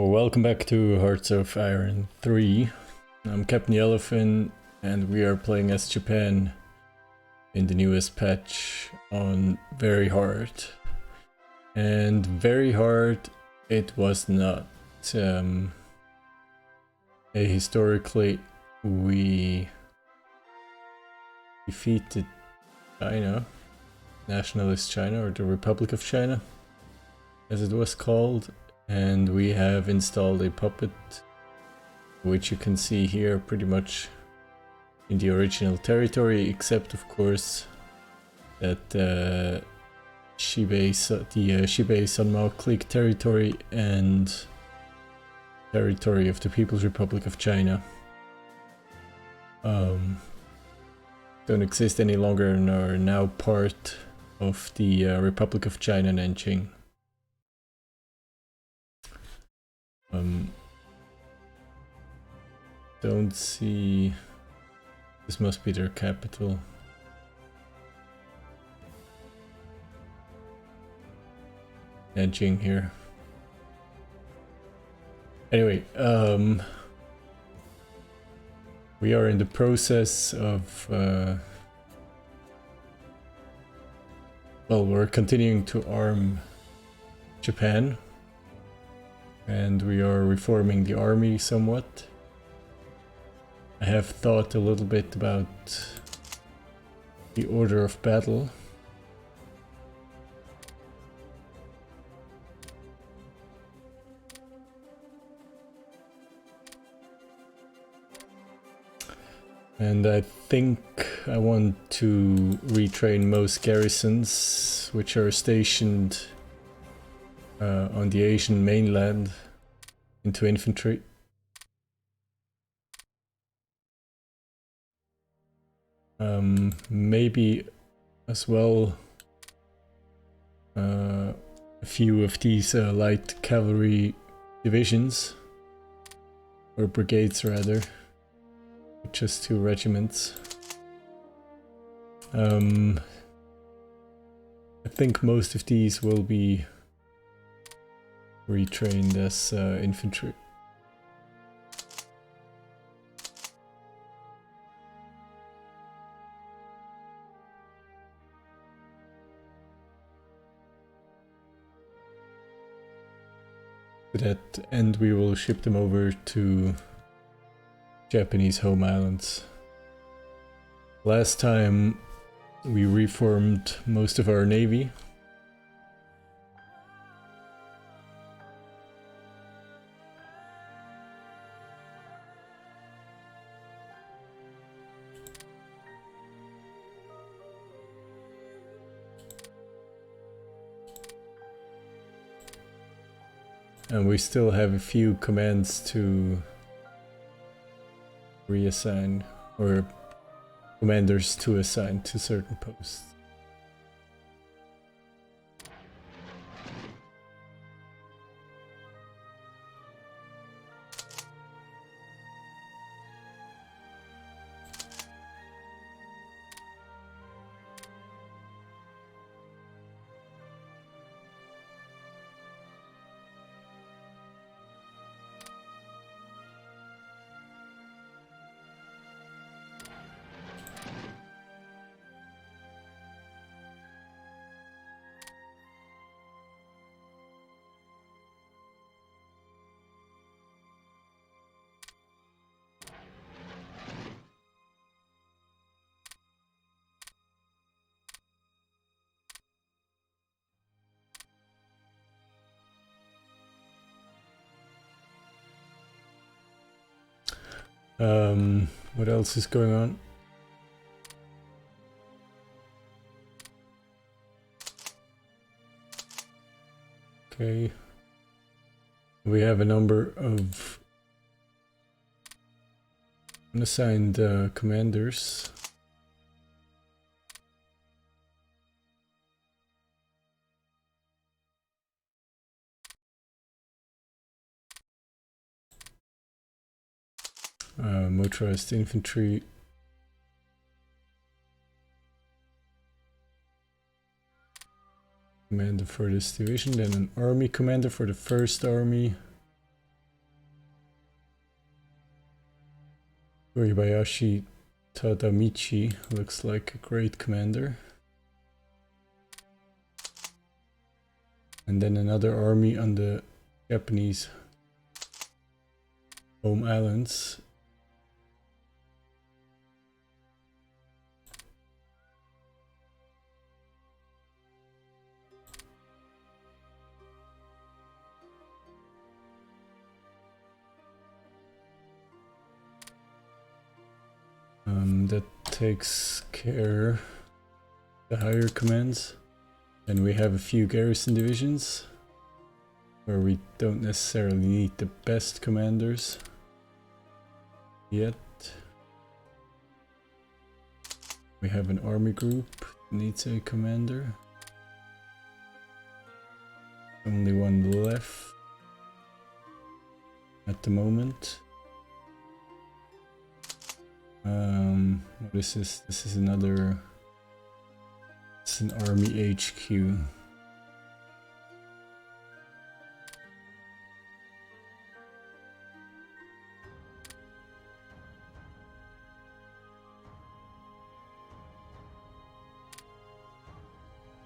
Well, welcome back to Hearts of Iron 3. I'm Captain Yellowfin, and we are playing as Japan in the newest patch on very hard. And very hard it was not. Historically, we defeated China, Nationalist China, or the Republic of China, as it was called. And we have installed a puppet, which you can see here pretty much in the original territory, except of course that the Shibei Sanmao clique territory and territory of the People's Republic of China don't exist any longer and are now part of the Republic of China Nanjing. Don't see. This must be their capital. Nanjing here. Anyway, we are in the process of well, we're continuing to arm Japan, and we are reforming the army somewhat. I have thought a little bit about the order of battle. And I think I want to retrain most garrisons which are stationed on the Asian mainland into infantry. Maybe as well a few of these light cavalry divisions, or brigades rather, just 2 regiments. I think most of these will be retrained as infantry. To that end, we will ship them over to Japanese home islands. Last time we reformed most of our navy. And we still have a few commands to reassign, or commanders to assign to certain posts. What else is going on? Okay. We have a number of unassigned commanders. Motorized infantry. Commander for this division, then an army commander for the first army. Toribayashi Tadamichi looks like a great commander. And then another army on the Japanese home islands. That takes care of the higher commands. Then we have a few garrison divisions where we don't necessarily need the best commanders yet. We have an army group that needs a commander. Only one left at the moment. What is this? This is another... It's an army HQ.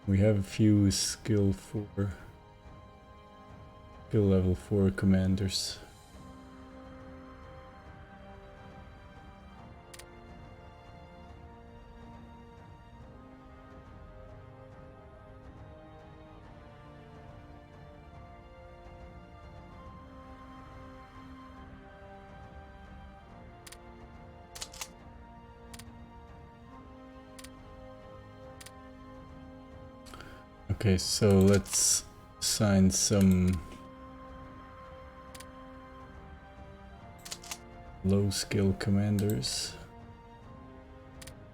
We have a few skill level 4 commanders. Okay, so let's assign some low skill commanders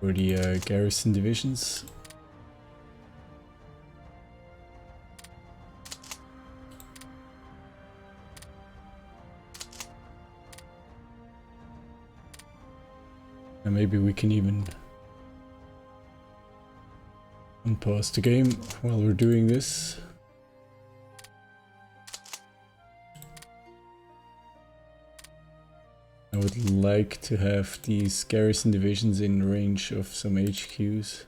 for the garrison divisions. And maybe we can even unpause the game while we're doing this. I would like to have these garrison divisions in range of some HQs.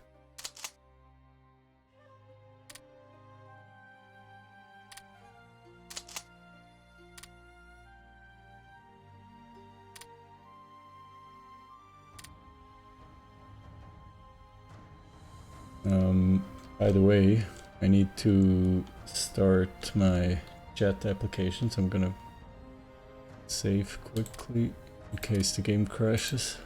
By the way, I need to start my chat application, so I'm gonna save quickly in case the game crashes.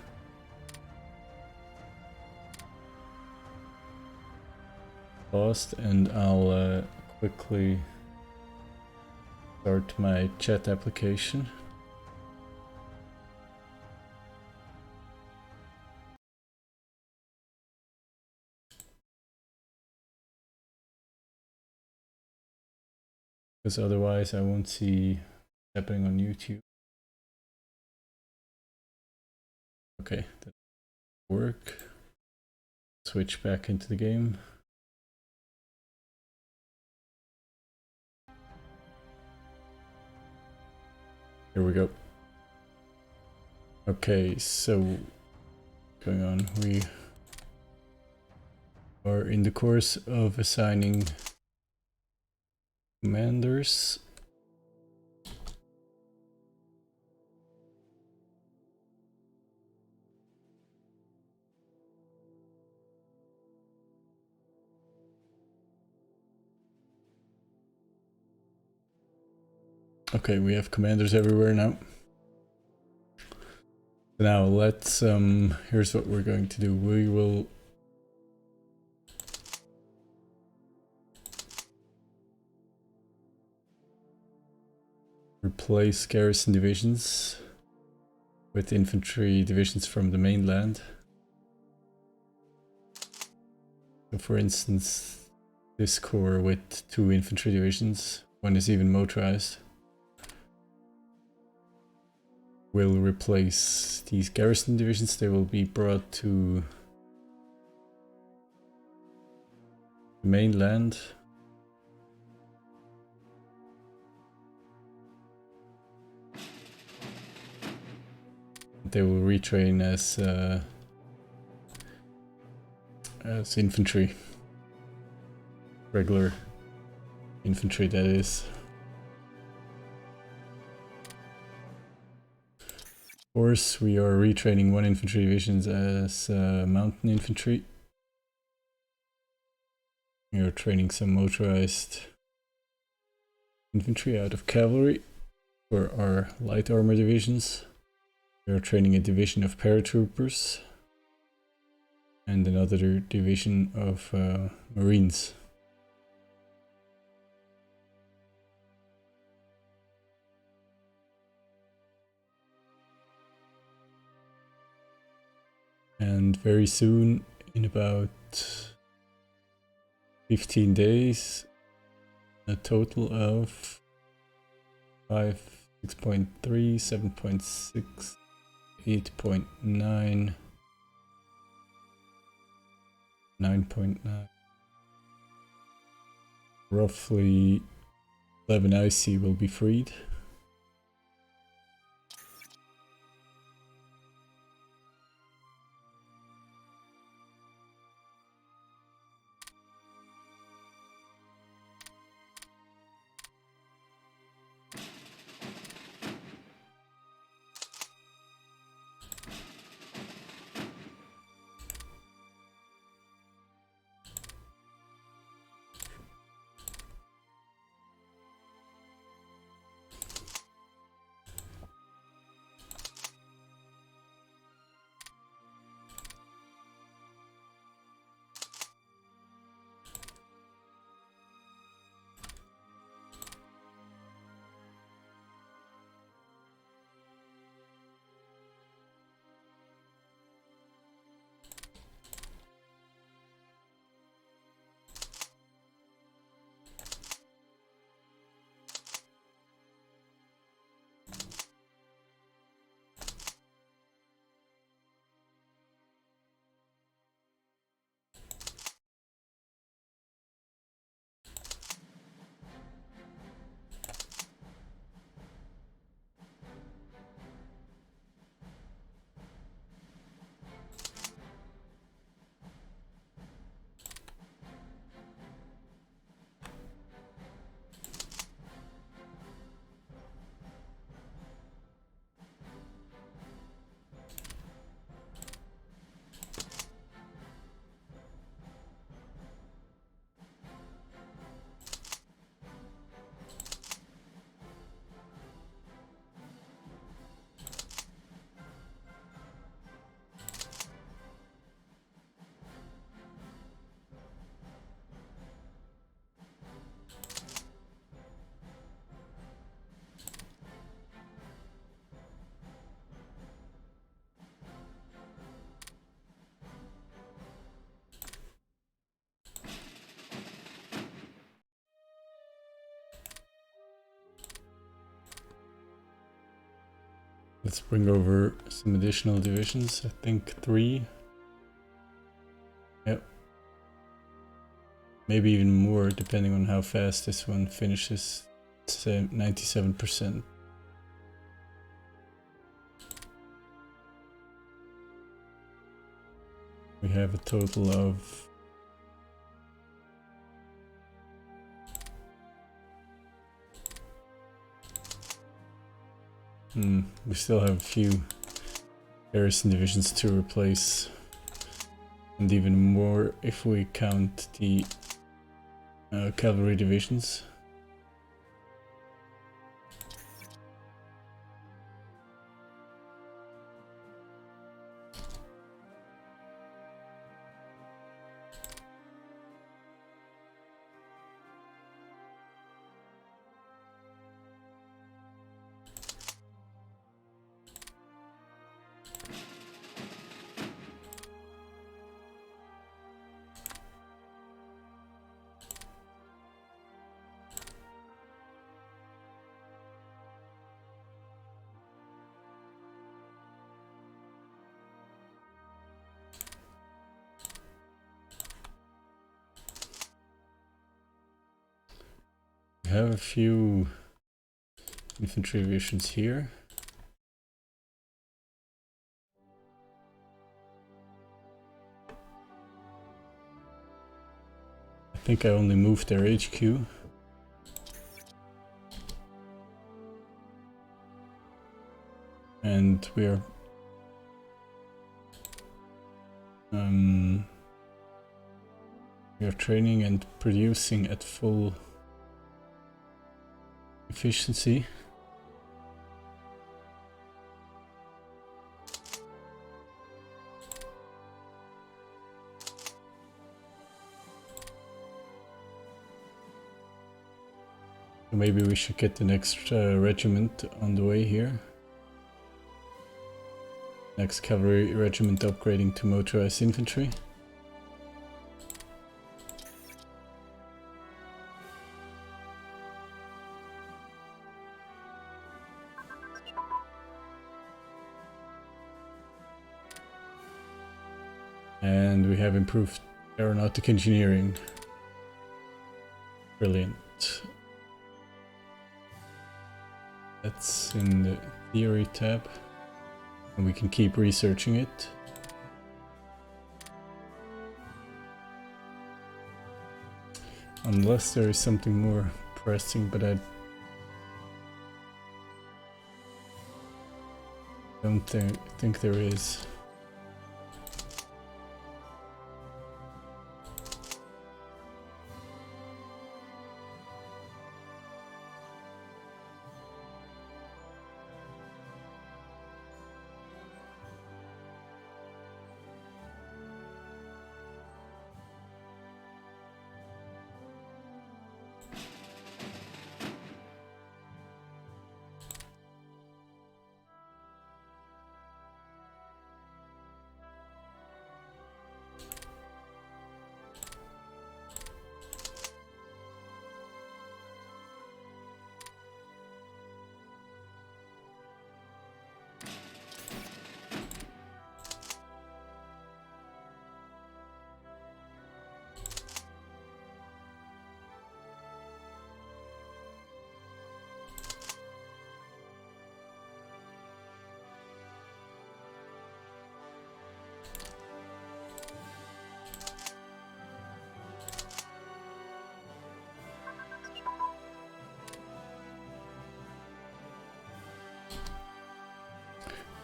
Paused, and I'll quickly start my chat application. Because otherwise I won't see happening on YouTube. Okay, that work. Switch back into the game. Here we go. Okay, so going on, we are in the course of assigning commanders. Okay, we have commanders everywhere now. Now let's here's what we're going to do. We will replace garrison divisions with infantry divisions from the mainland. So for instance, this corps with 2 infantry divisions, one is even motorized, will replace these garrison divisions. They will be brought to the mainland. They will retrain as infantry. Regular infantry, that is. Of course, we are retraining one infantry divisions as mountain infantry. We are training some motorized infantry out of cavalry for our light armor divisions. We are training a division of paratroopers and another division of marines. And very soon, in about 15 days, a total of 5, 6.3, 7.6, 8.9, 9.9, roughly 11 IC will be freed. Let's bring over some additional divisions, I think 3. Yep. Maybe even more, depending on how fast this one finishes. It's 97%. We have a total of we still have a few garrison divisions to replace, and even more if we count the cavalry divisions. We have a few infantry divisions here. think I only moved their HQ. And we are training and producing at full efficiency. So maybe we should get the next regiment on the way here. Next cavalry regiment upgrading to motorized infantry. And we have improved aeronautic engineering. Brilliant. That's in the theory tab. And we can keep researching it. Unless there is something more pressing, but I don't think there is.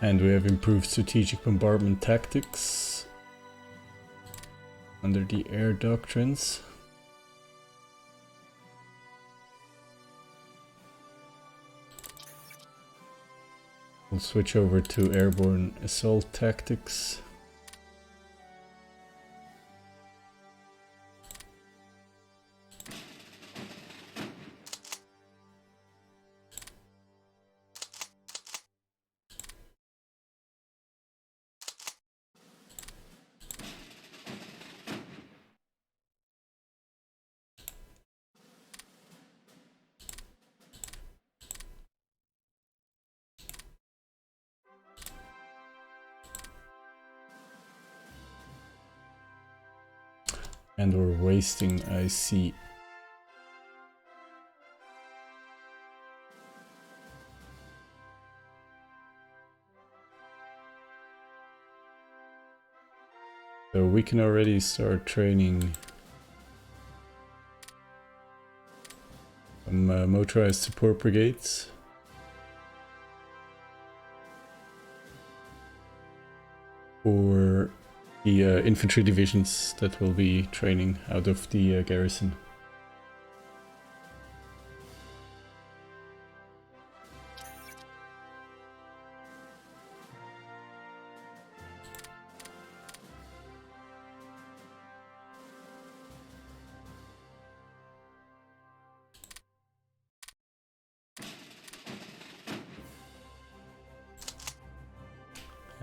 And we have improved strategic bombardment tactics under the air doctrines. We'll switch over to airborne assault tactics. And we're wasting, I see. So we can already start training some motorized support brigades. For the infantry divisions that will be training out of the garrison.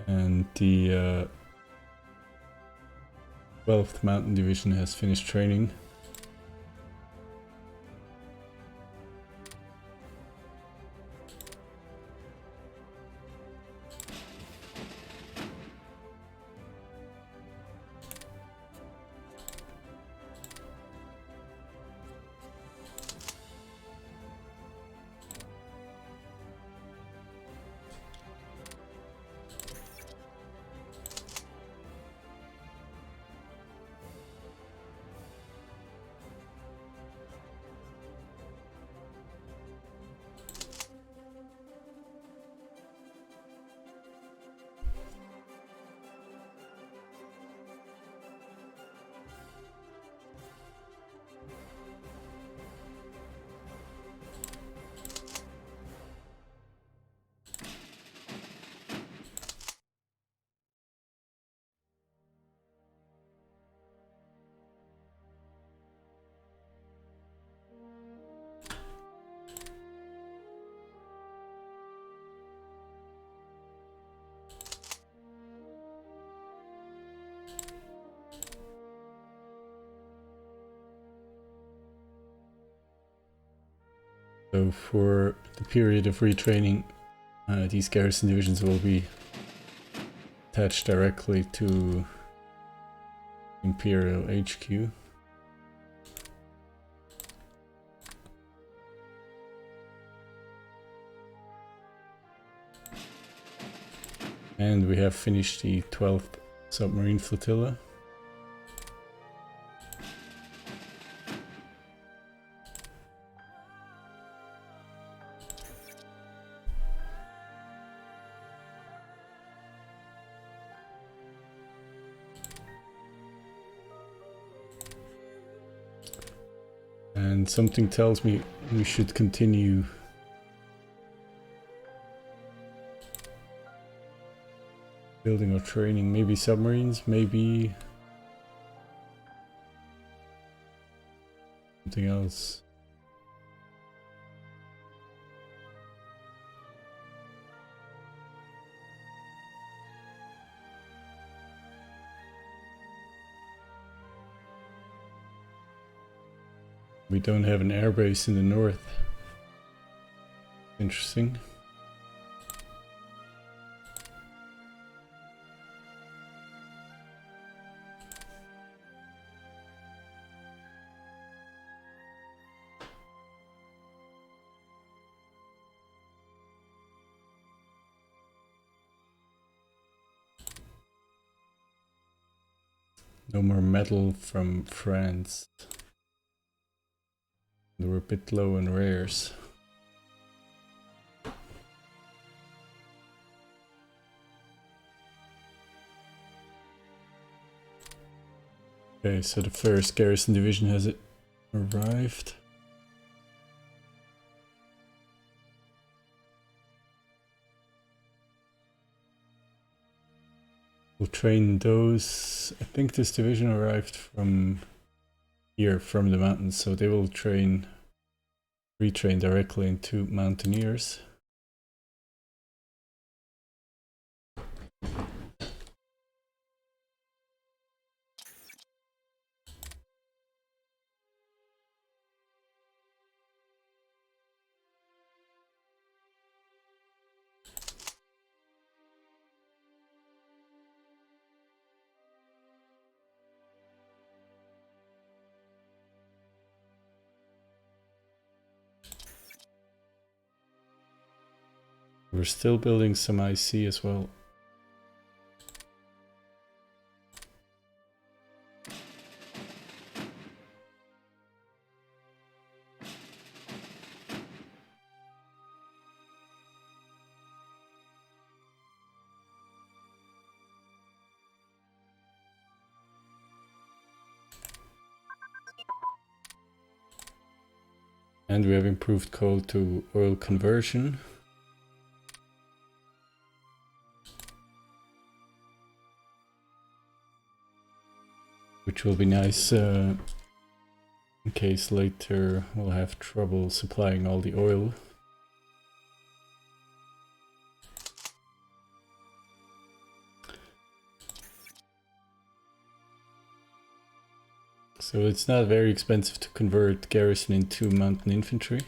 And the 12th Mountain Division has finished training. So for the period of retraining, these garrison divisions will be attached directly to Imperial HQ. And we have finished the 12th submarine flotilla. And something tells me we should continue building or training, maybe submarines, maybe something else. We don't have an airbase in the north. Interesting. No more metal from France. They were a bit low on rares. Okay, so the first garrison division has arrived. We'll train those. I think this division arrived from here, from the mountains, so they will retrain directly into mountaineers. We're still building some IC as well. And we have improved coal to oil conversion. Which will be nice in case later we'll have trouble supplying all the oil. So it's not very expensive to convert garrison into mountain infantry.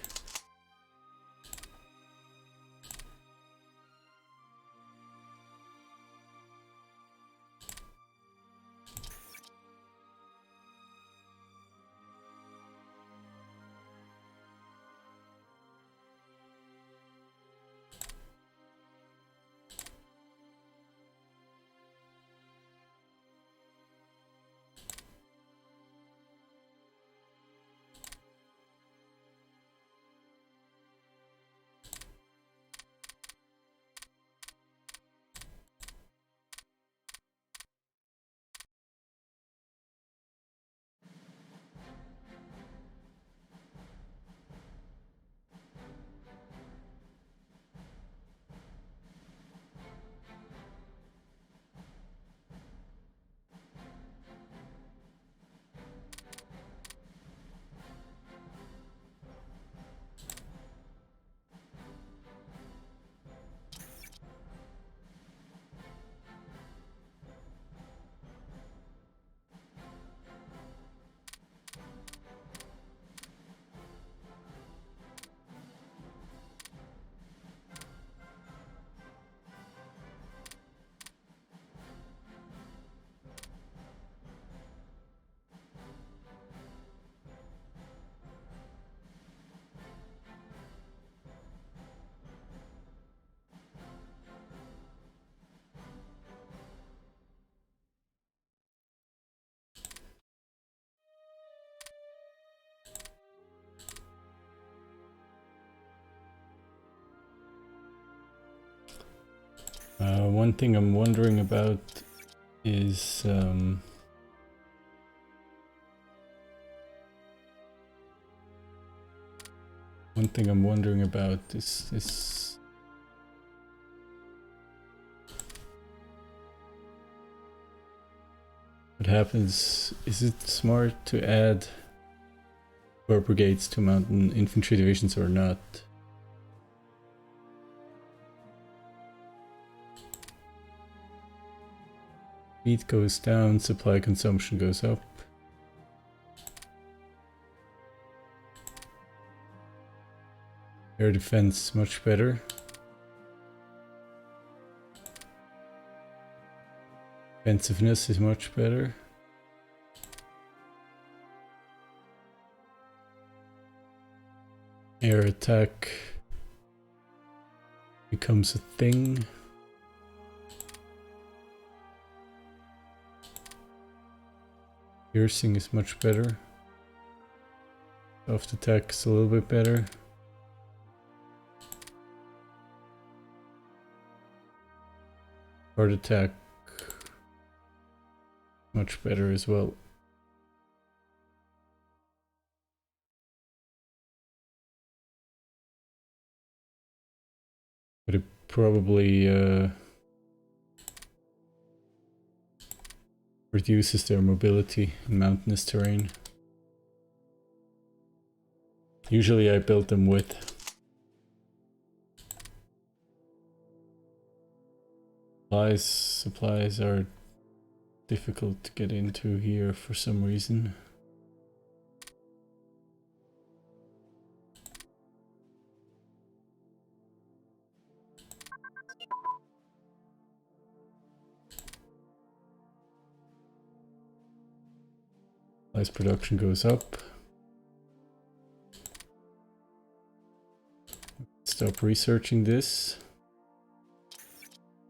One thing I'm wondering about is this. What happens? Is it smart to add corps brigades to mountain infantry divisions or not? Speed goes down, supply consumption goes up. Air defense much better. Defensiveness is much better. Air attack becomes a thing. Piercing is much better. Soft attack is a little bit better. Hard attack much better as well. But it probably reduces their mobility in mountainous terrain. Usually I build them with supplies. Supplies are difficult to get into here for some reason. Supplies production goes up. Stop researching this.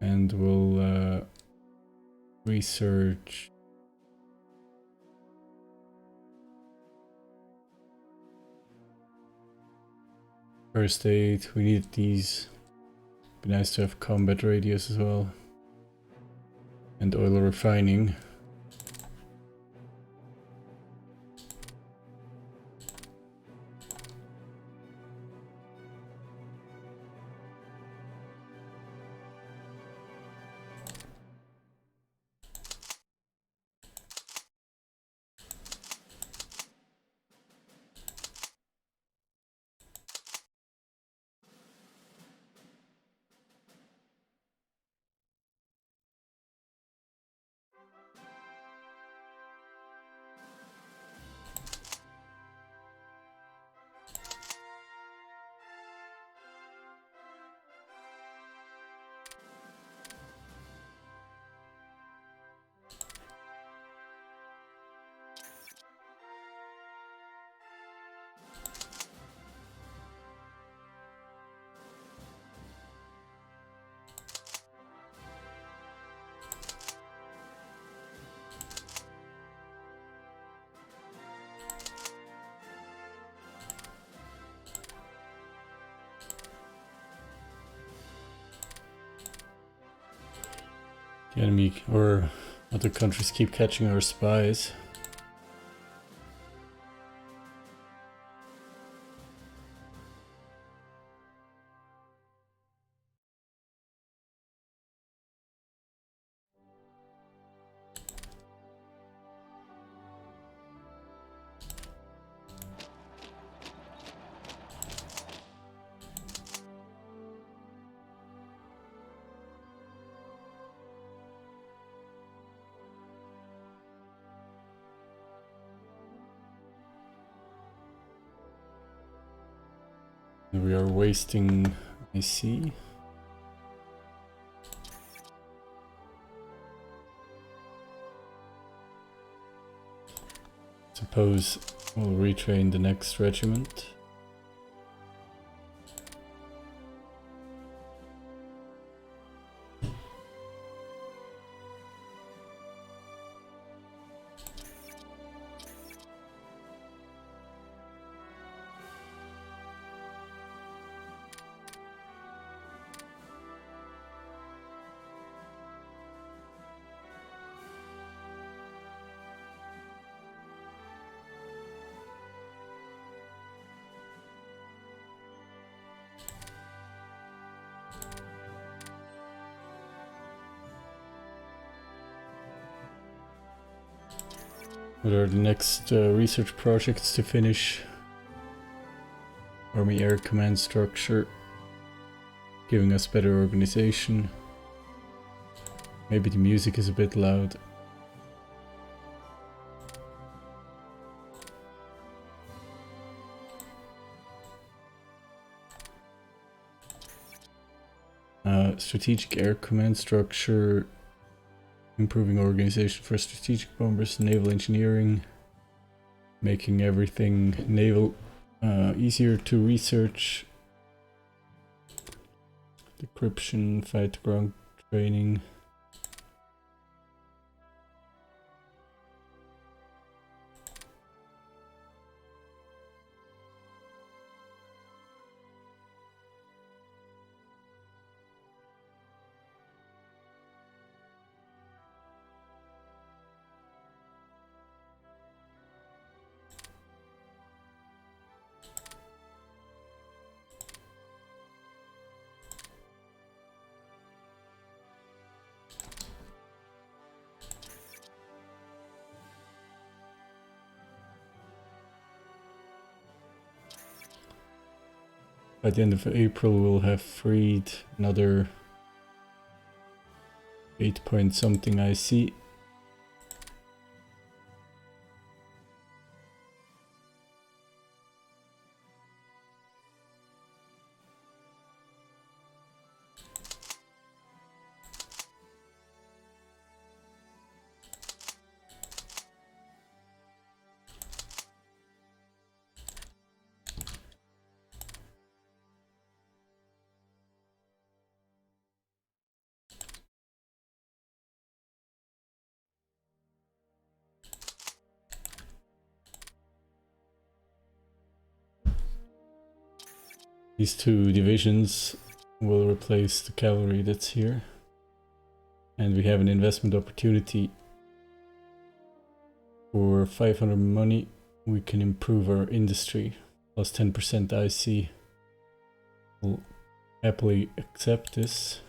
And we'll research first aid. We need these. Be nice to have combat radios as well. And oil refining. The enemy or other countries keep catching our spies. We are wasting AC. Suppose we'll retrain the next regiment. What are the next research projects to finish? Army Air Command structure, giving us better organization. Maybe the music is a bit loud. Strategic Air Command structure, improving organization for strategic bombers, naval engineering, making everything naval easier to research, decryption, fight ground training. By the end of April, we'll have freed another 8 point something IC. These two divisions will replace the cavalry that's here. And we have an investment opportunity for 500 money. We can improve our industry, plus 10% IC. We'll happily accept this.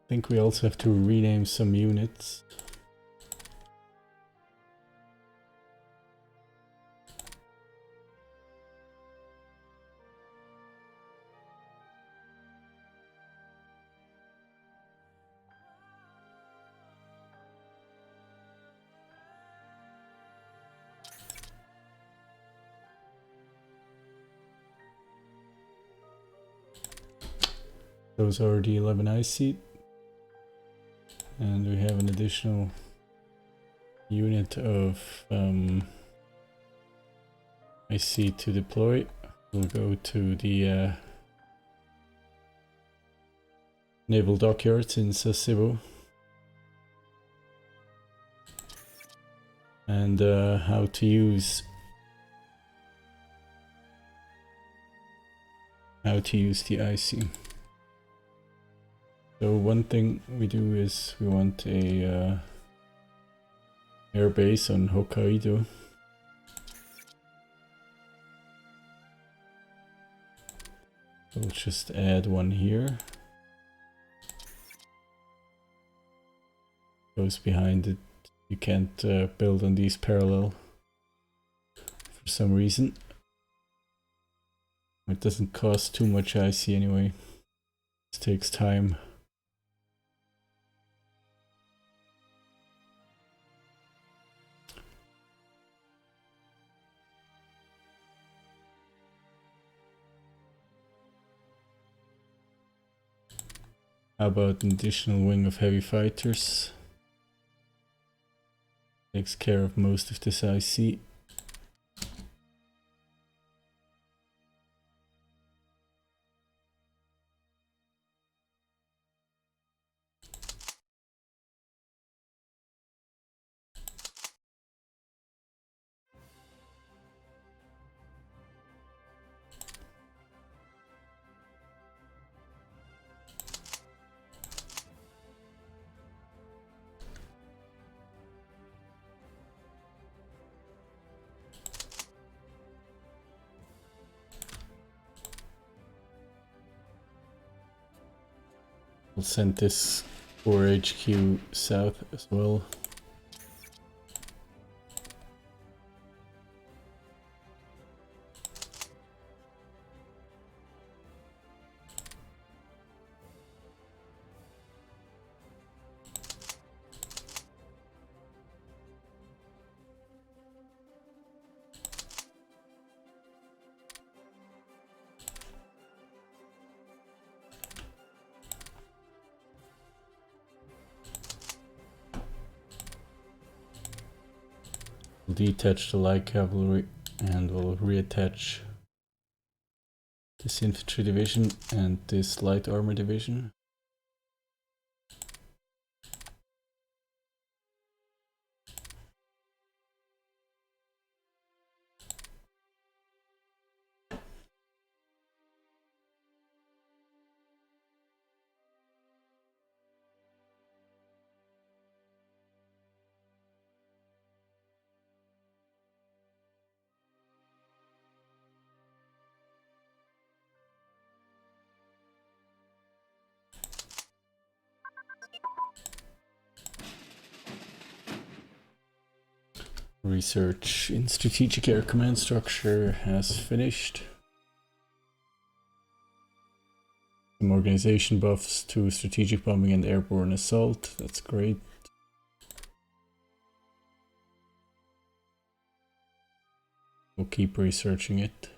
I think we also have to rename some units. Those are the 11 IC. And we have an additional unit of IC to deploy. We'll go to the naval dockyards in Sasebo. And how to use the IC. So one thing we do is we want a air base on Hokkaido. We'll just add one here. Goes behind it. You can't build on these parallel for some reason. It doesn't cost too much IC anyway. It takes time. How about an additional wing of heavy fighters? Takes care of most of this IC. We'll send this for HQ south as well. We'll detach the light cavalry and we'll reattach this infantry division and this light armor division. Research in strategic air command structure has finished. Some organization buffs to strategic bombing and airborne assault. That's great. We'll keep researching it.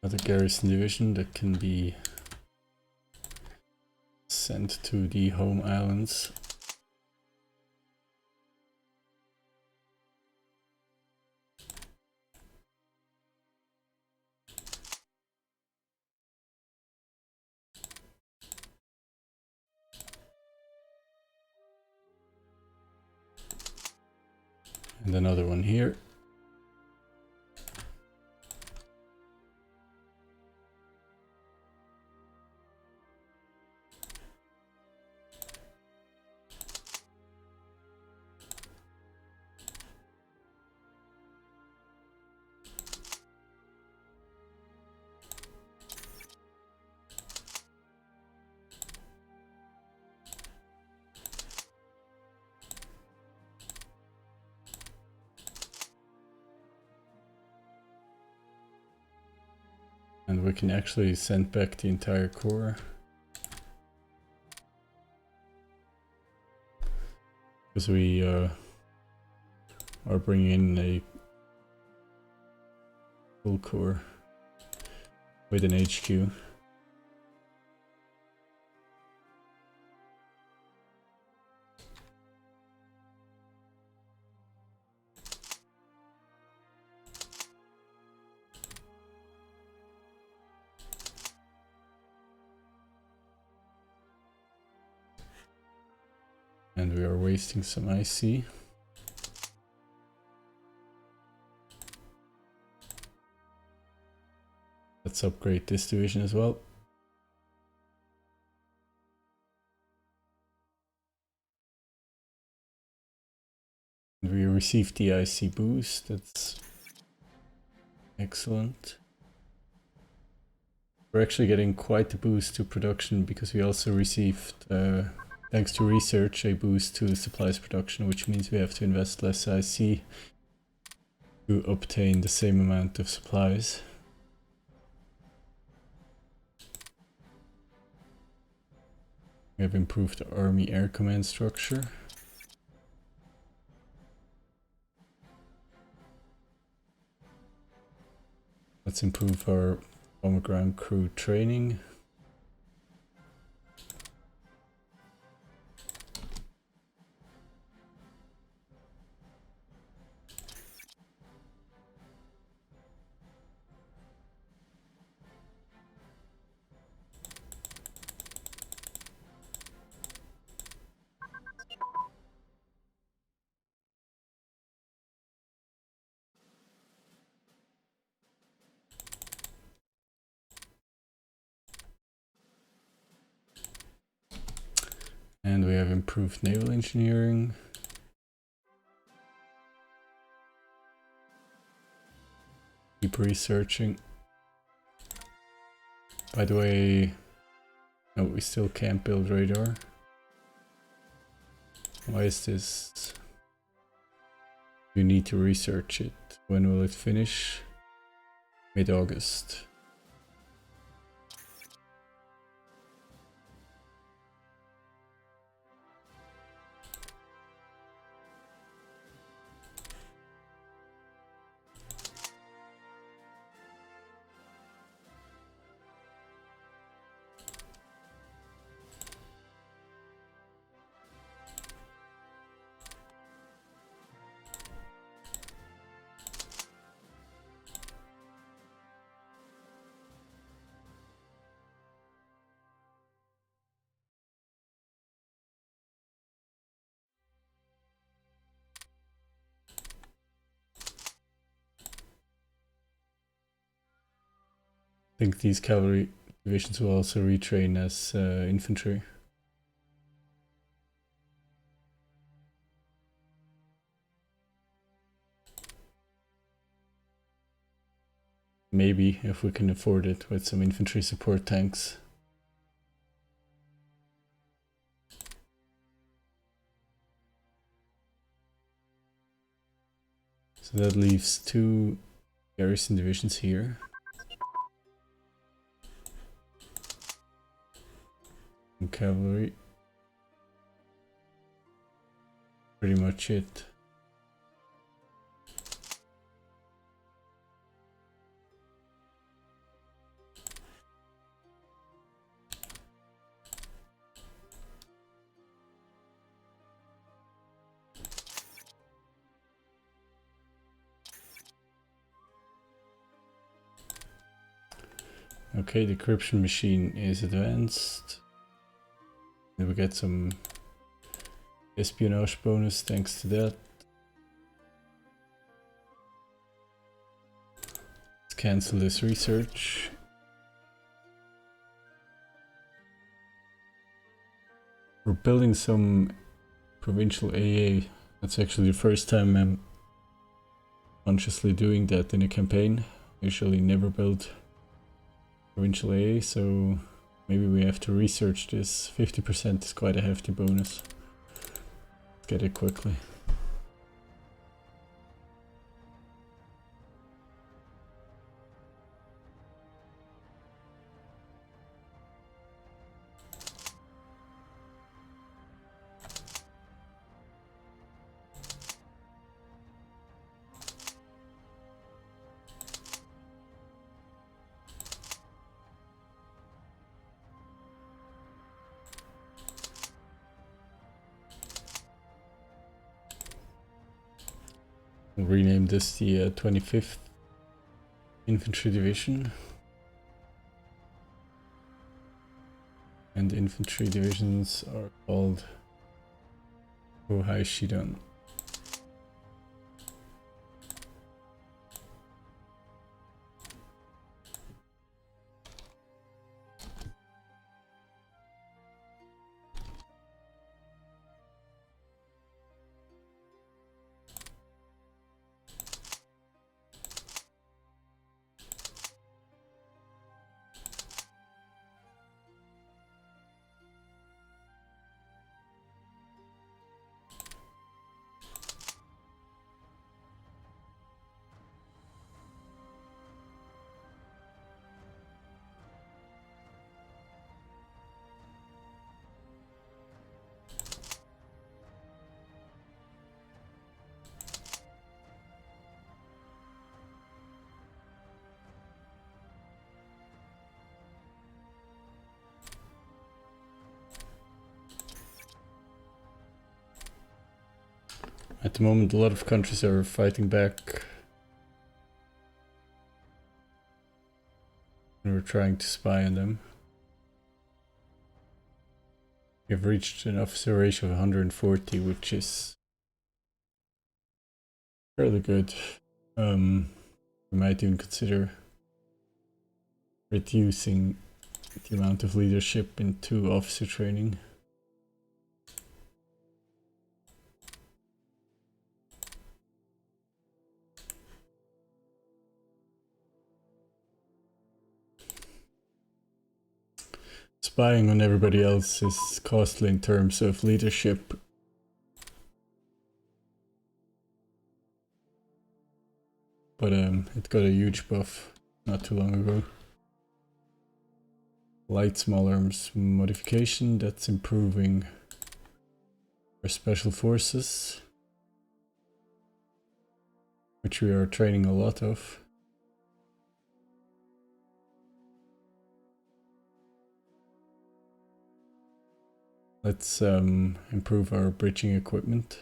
Another garrison division that can be sent to the home islands. And another one here. And we can actually send back the entire corps. Because we are bringing in a full corps with an HQ. And we are wasting some IC. Let's upgrade this division as well. And we received the IC boost, that's excellent. We're actually getting quite a boost to production because we also received, thanks to research, a boost to supplies production, which means we have to invest less IC to obtain the same amount of supplies. We have improved the army air command structure. Let's improve our bomber ground crew training. And we have improved naval engineering. Keep researching. By the way, no, we still can't build radar. Why is this? You need to research it. When will it finish? Mid-August. I think these cavalry divisions will also retrain as infantry. Maybe, if we can afford it, with some infantry support tanks. So that leaves 2 garrison divisions here. And cavalry. Pretty much it. Okay, the decryption machine is advanced. And we get some espionage bonus thanks to that. Let's cancel this research. We're building some provincial AA. That's actually the first time I'm consciously doing that in a campaign. Usually never build provincial AA, so maybe we have to research this. 50% is quite a hefty bonus. Let's get it quickly. We'll rename this the 25th Infantry Division. And infantry divisions are called HoI3 HPP. At the moment, a lot of countries are fighting back. And we're trying to spy on them. We've reached an officer ratio of 140, which is fairly good. We might even consider reducing the amount of leadership into officer training. spying on everybody else is costly in terms of leadership. But it got a huge buff not too long ago. Light small arms modification, that's improving our special forces, which we are training a lot of. Let's improve our bridging equipment.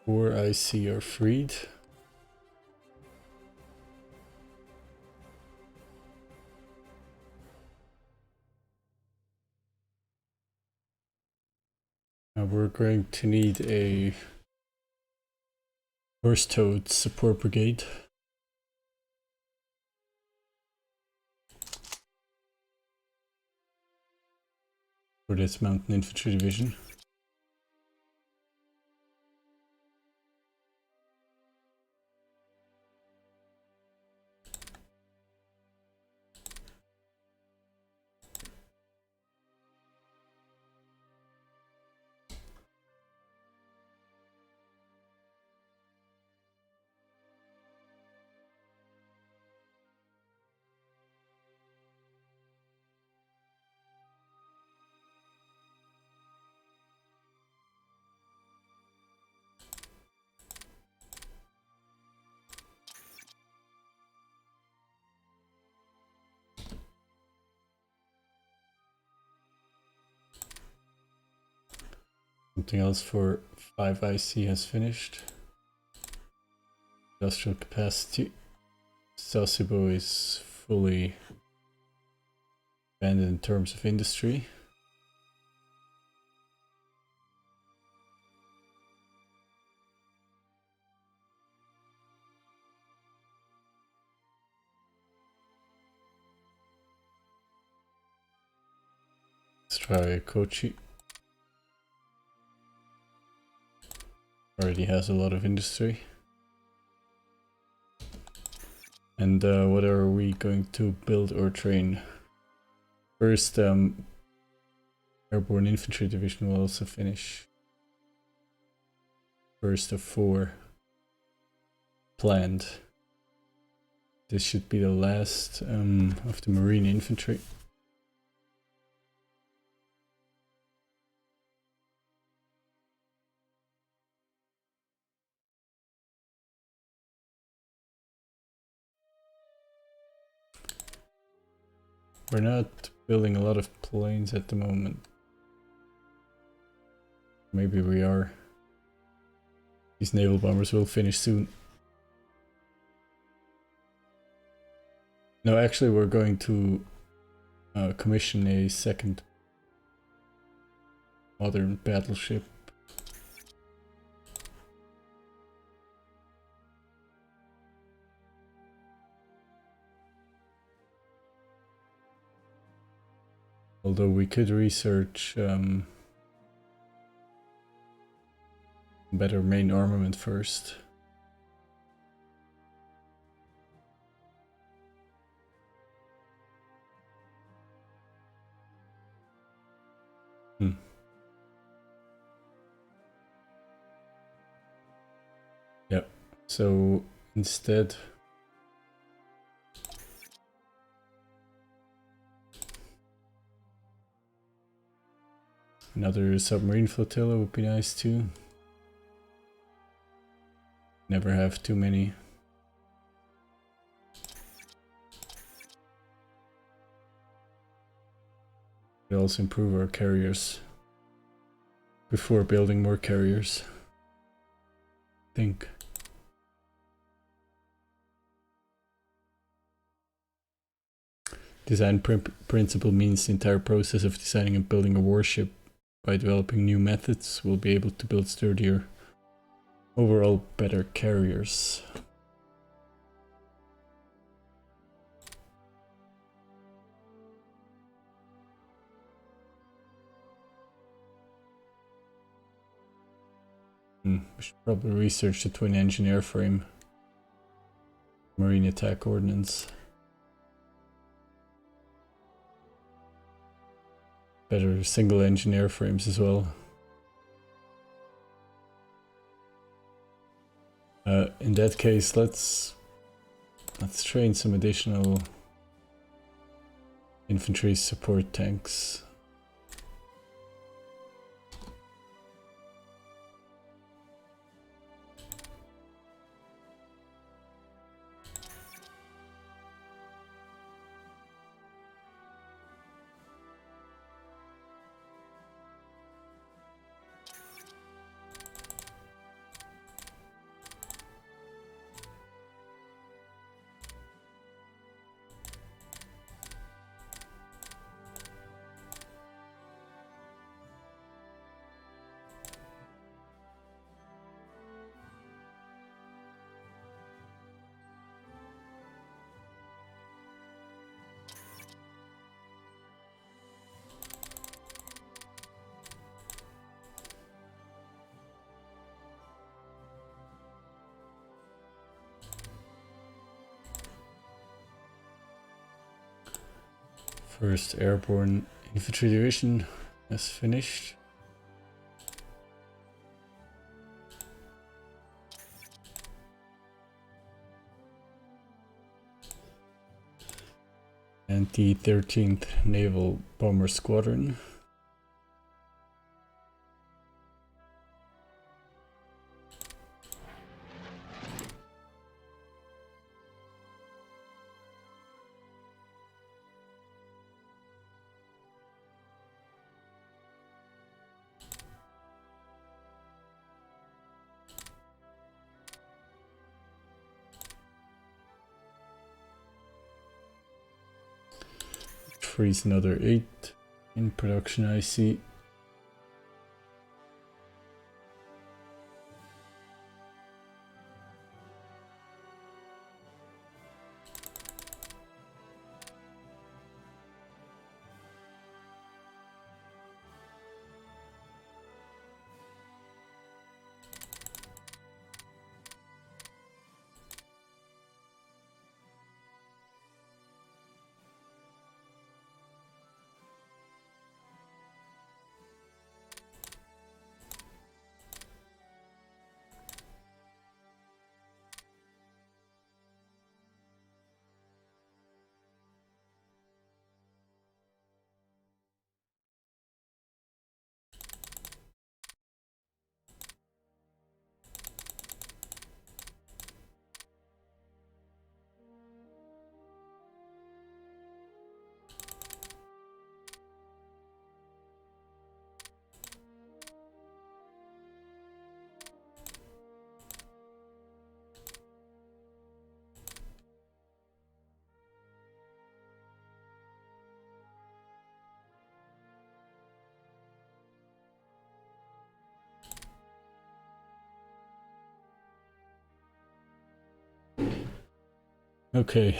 HoI3 are freed. Now we're going to need a horse toad support brigade. For this mountain infantry division. Something else for 5 IC has finished. Industrial capacity. Sasebo is fully expanded in terms of industry. Let's try Kochi. Already has a lot of industry. And what are we going to build or train? First, Airborne Infantry Division will also finish. First of 4 planned. This should be the last of the Marine Infantry. We're not building a lot of planes at the moment. Maybe we are. These naval bombers will finish soon. No, actually we're going to commission a second modern battleship. Although we could research better main armament first. Hmm. Yep. So instead, another submarine flotilla would be nice too. Never have too many. It also improve our carriers before building more carriers, I think. Design principle means the entire process of designing and building a warship. By developing new methods, we'll be able to build sturdier, overall better carriers. We should probably research the twin engine airframe. Marine attack ordnance. Better single engine airframes as well. In that case, let's train some additional infantry support tanks. First Airborne Infantry Division is finished. And the 13th Naval Bomber Squadron. Freeze another 8 in production, I see. Okay,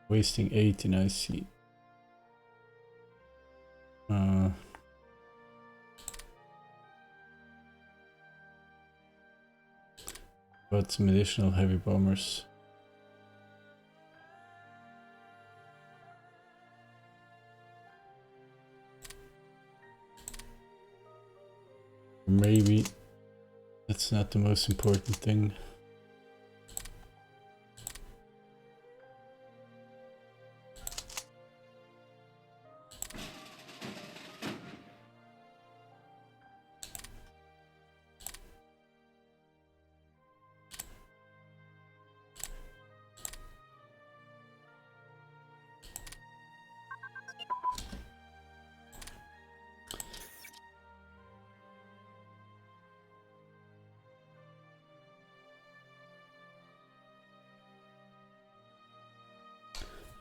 wasting 8 in IC. Got some additional heavy bombers. Maybe that's not the most important thing.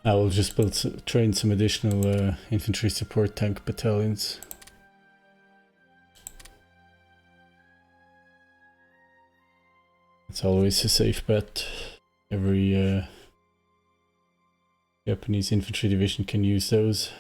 I will just train some additional infantry support tank battalions. It's always a safe bet. Every Japanese infantry division can use those.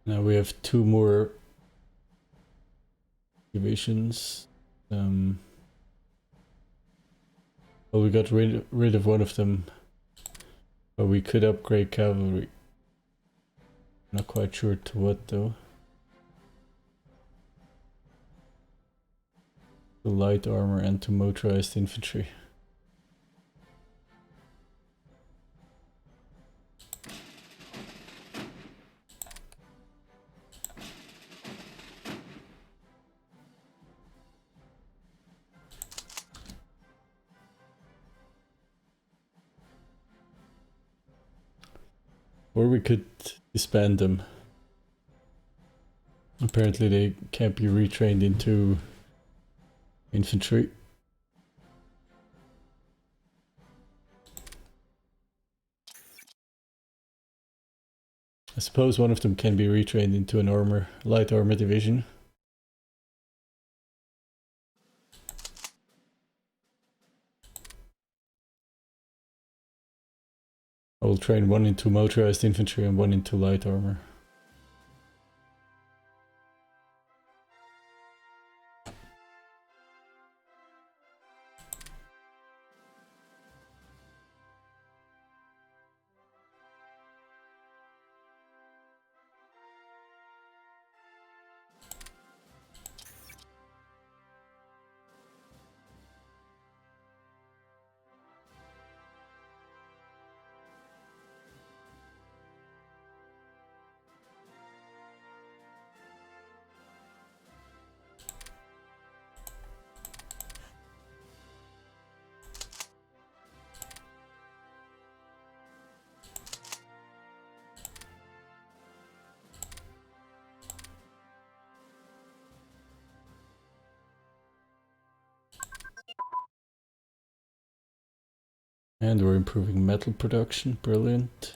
Now we have 2 more divisions. Well, we got rid of one of them, but we could upgrade cavalry. Not quite sure to what though. To light armor and to motorized infantry. Or we could disband them. Apparently they can't be retrained into infantry. I suppose one of them can be retrained into an light armor division. I will train one into motorized infantry and one into light armor. And we're improving metal production, brilliant.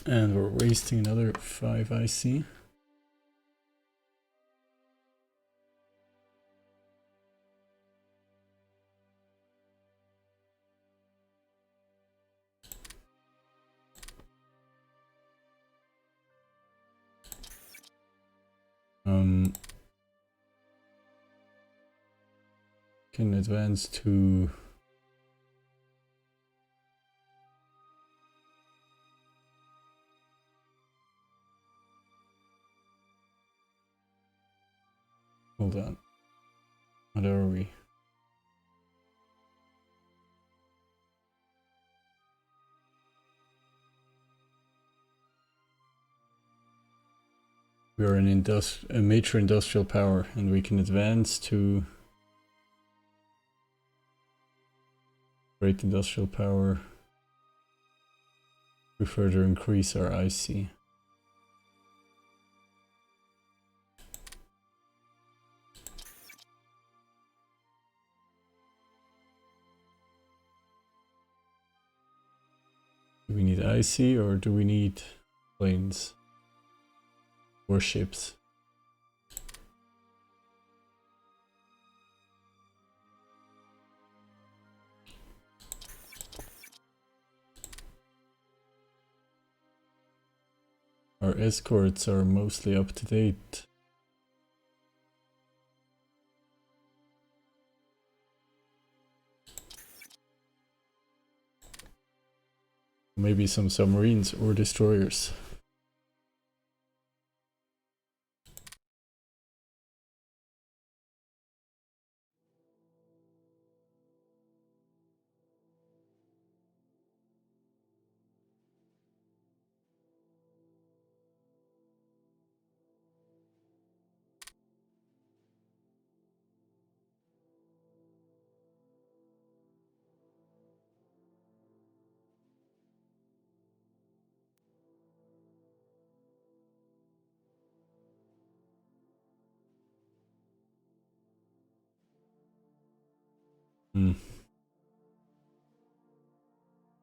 And we're wasting another 5 IC. Can advance to hold on. What are we? We are a major industrial power, and we can advance to great industrial power to further increase our IC. Do we need IC or do we need planes or ships? Our escorts are mostly up to date. Maybe some submarines or destroyers.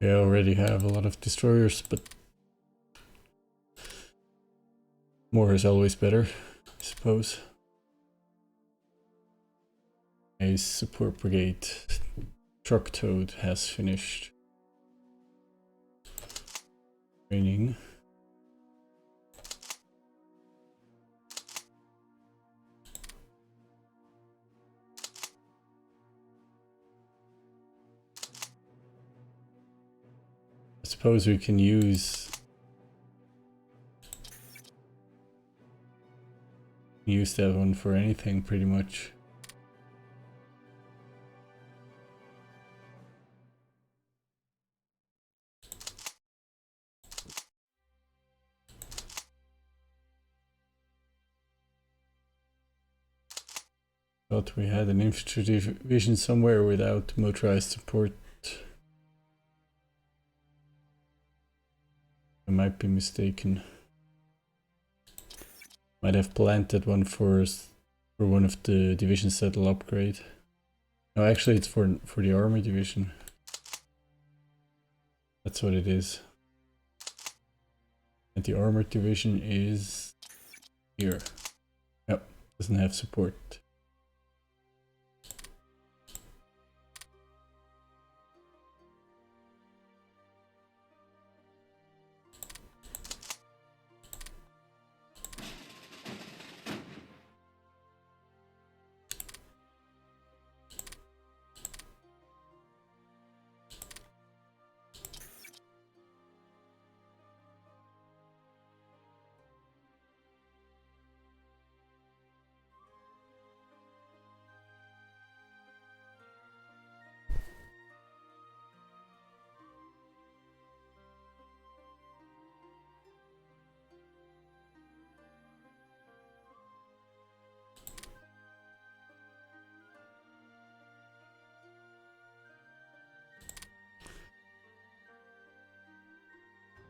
Yeah, I already have a lot of destroyers, but more is always better, I suppose. A support brigade truck toad has finished training. I suppose we can use that one for anything pretty much. Thought we had an infantry division somewhere without motorized support. I might be mistaken. Might have planted one for one of the divisions that'll upgrade. No, actually it's for the armor division. That's what it is. And the armor division is here. Yep, doesn't have support.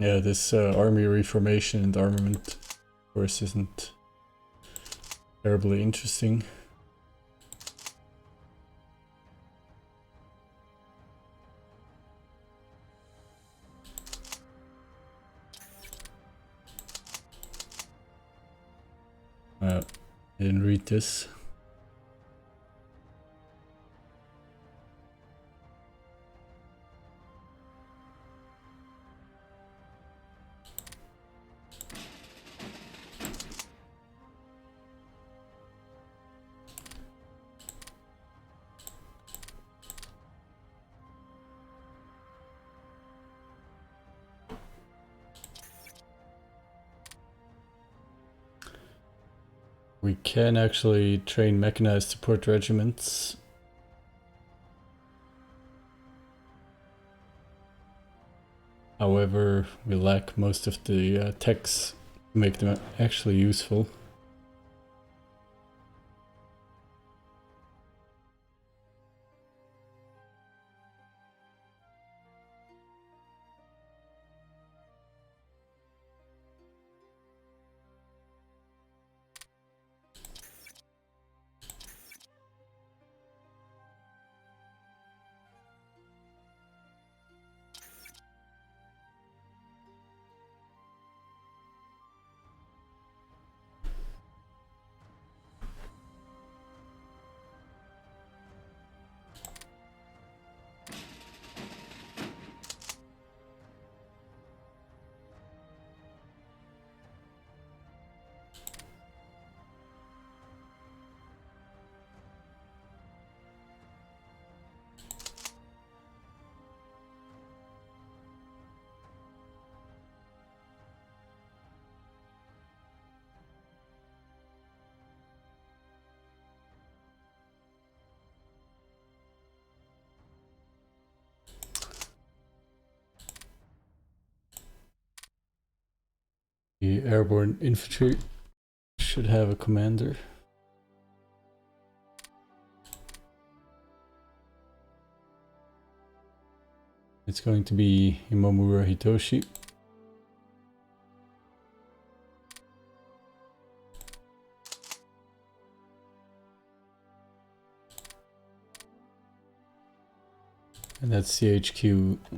Yeah, this army reformation and armament, of course, isn't terribly interesting. I didn't read this. We can actually train mechanized support regiments. However, we lack most of the techs to make them actually useful. The airborne infantry should have a commander. It's going to be Imamura Hitoshi. And that's the HQ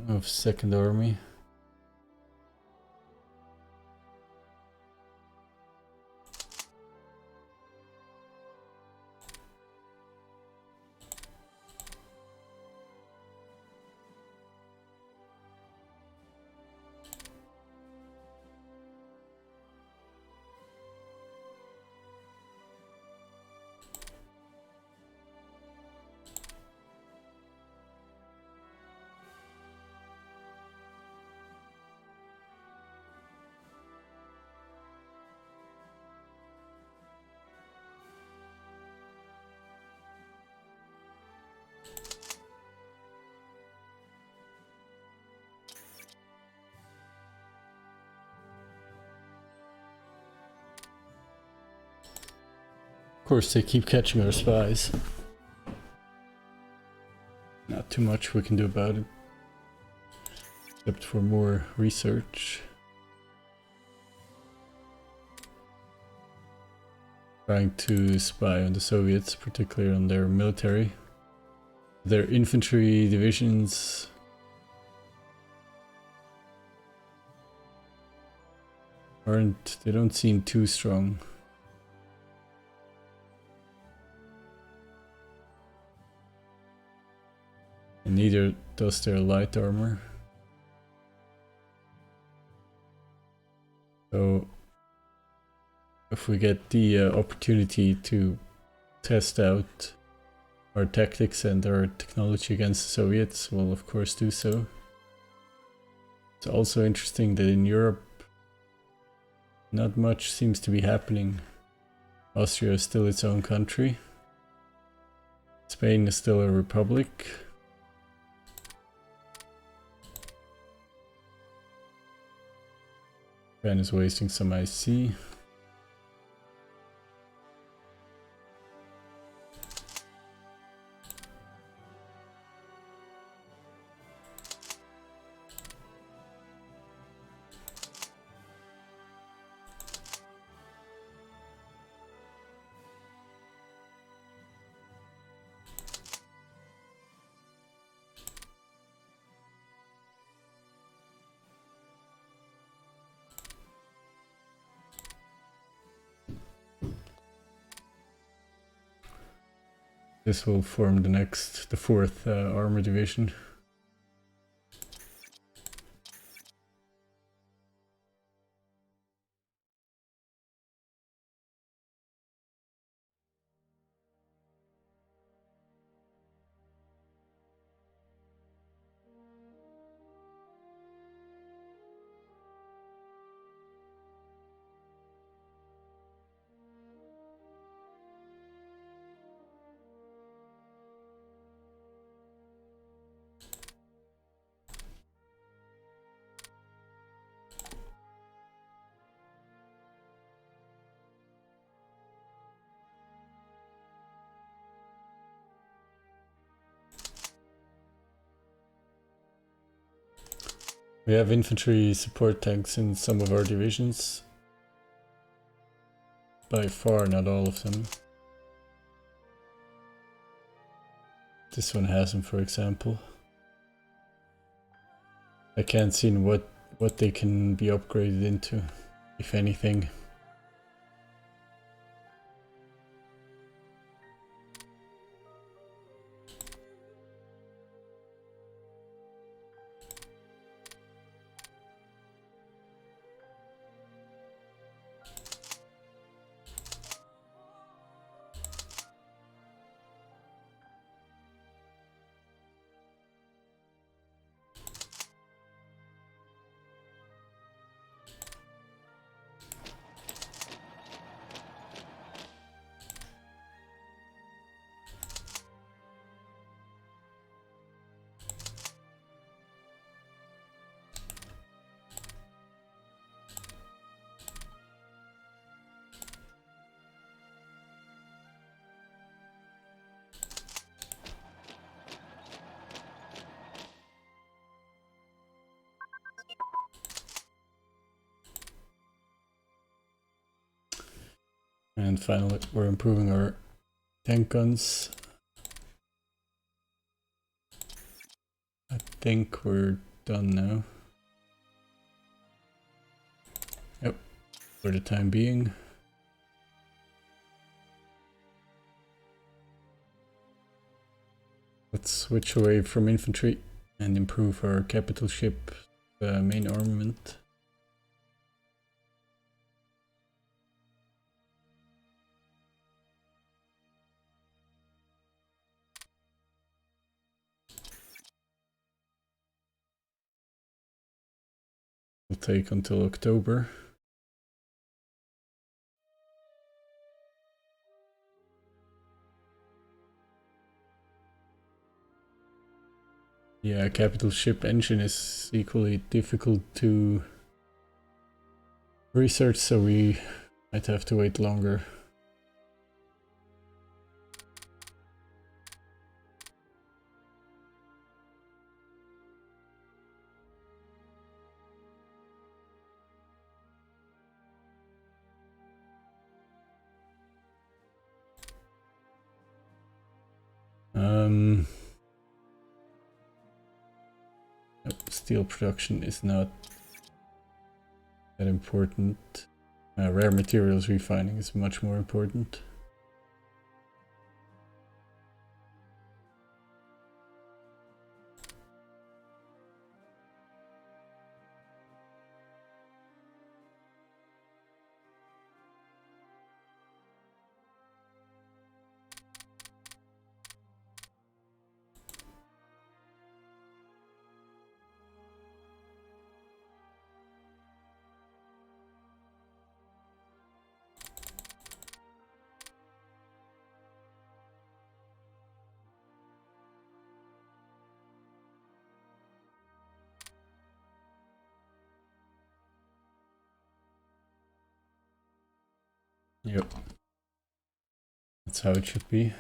of 2nd Army. Of course, they keep catching our spies. Not too much we can do about it, except for more research. Trying to spy on the Soviets, particularly on their military. Their infantry divisions they don't seem too strong. And neither does their light armor. So if we get the opportunity to test out our tactics and our technology against the Soviets, we'll of course do so. It's also interesting that in Europe not much seems to be happening. Austria is still its own country. Spain is still a republic. Japan is wasting some IC. This will form the fourth armor division. We have infantry support tanks in some of our divisions. By far not all of them. This one has them, for example. I can't see what they can be upgraded into, if anything. And finally, we're improving our tank guns. I think we're done now. Yep, for the time being. Let's switch away from infantry and improve our capital ship main armament. Will take until October. Yeah, capital ship engine is equally difficult to research, so we might have to wait longer. Steel production is not that important. Rare materials refining is much more important. Yep. That's how it should be.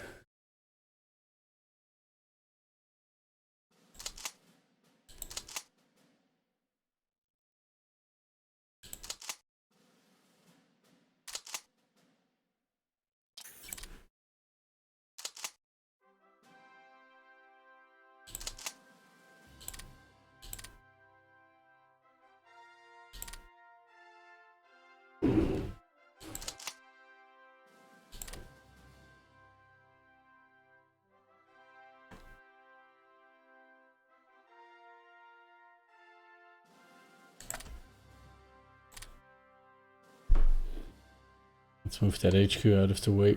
Let's move that HQ out of the way.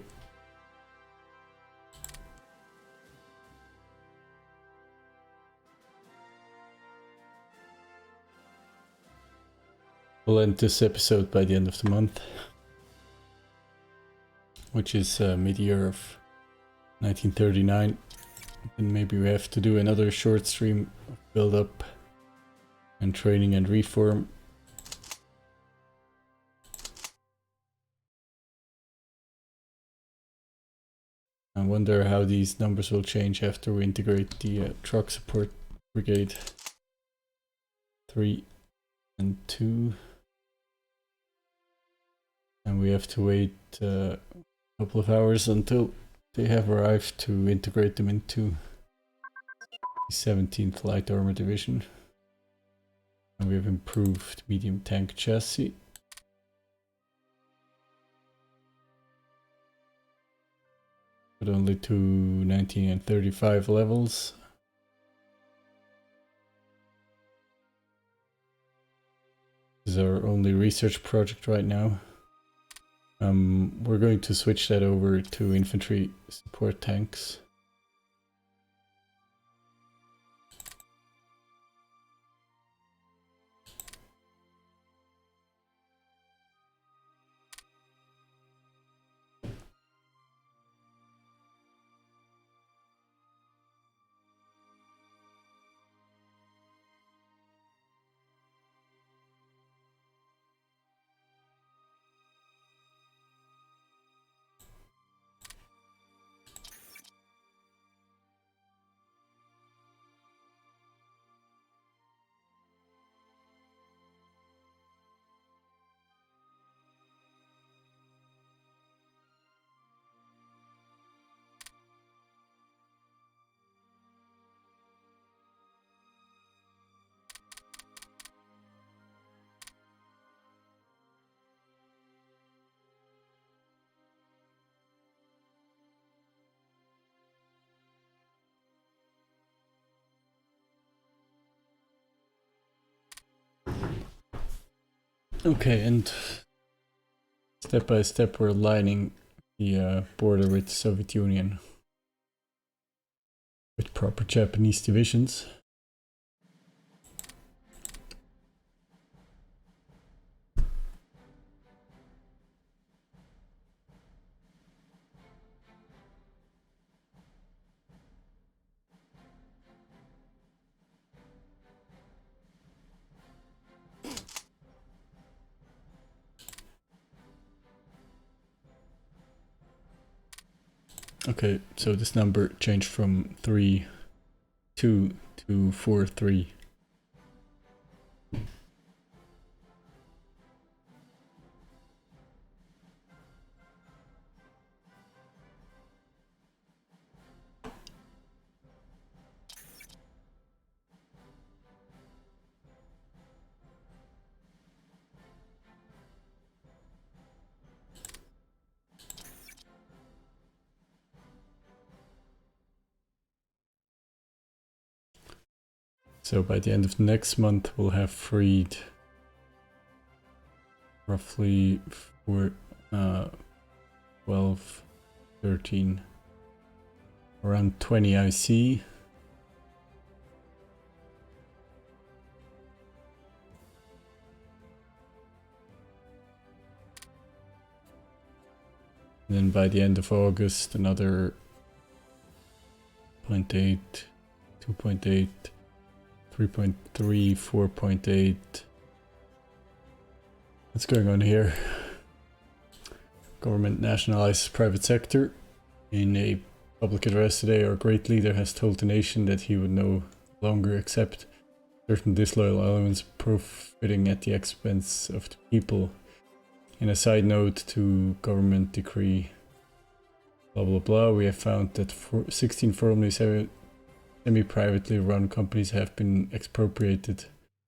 We'll end this episode by the end of the month, which is mid-year of 1939. And maybe we have to do another short stream of build up and training and reform. I wonder how these numbers will change after we integrate the truck support brigade 3 and 2. And we have to wait a couple of hours until they have arrived to integrate them into the 17th Light Armor Division. And we have improved medium tank chassis. But only to 19 and 35 levels. This is our only research project right now. We're going to switch that over to infantry support tanks. Okay, and step by step we're aligning the border with the Soviet Union with proper Japanese divisions. Okay, so this number changed from 3, 2 to 4, 3. So by the end of the next month, we'll have freed roughly 12, 13, around 20 IC. And then by the end of August, another 0.8, 2.8, 3.3, 4.8. What's going on here? Government nationalizes private sector. In a public address today, our great leader has told the nation that he would no longer accept certain disloyal elements profiting at the expense of the people. In a side note to government decree blah blah blah, we have found that 16 formerly semi-privately run companies have been expropriated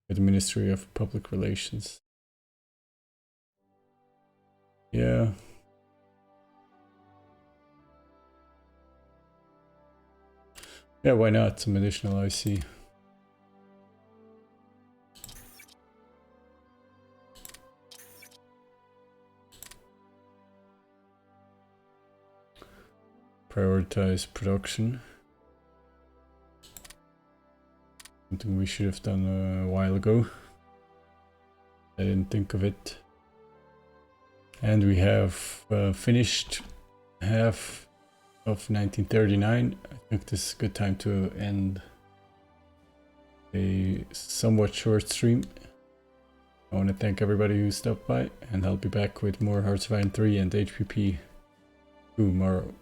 by the Ministry of Public Relations. Yeah. Yeah, why not? Some additional IC. prioritize production. Something we should have done a while ago. I didn't think of it. And we have finished half of 1939. I think this is a good time to end a somewhat short stream. I want to thank everybody who stopped by, and I'll be back with more Hearts of Iron 3 and HPP tomorrow.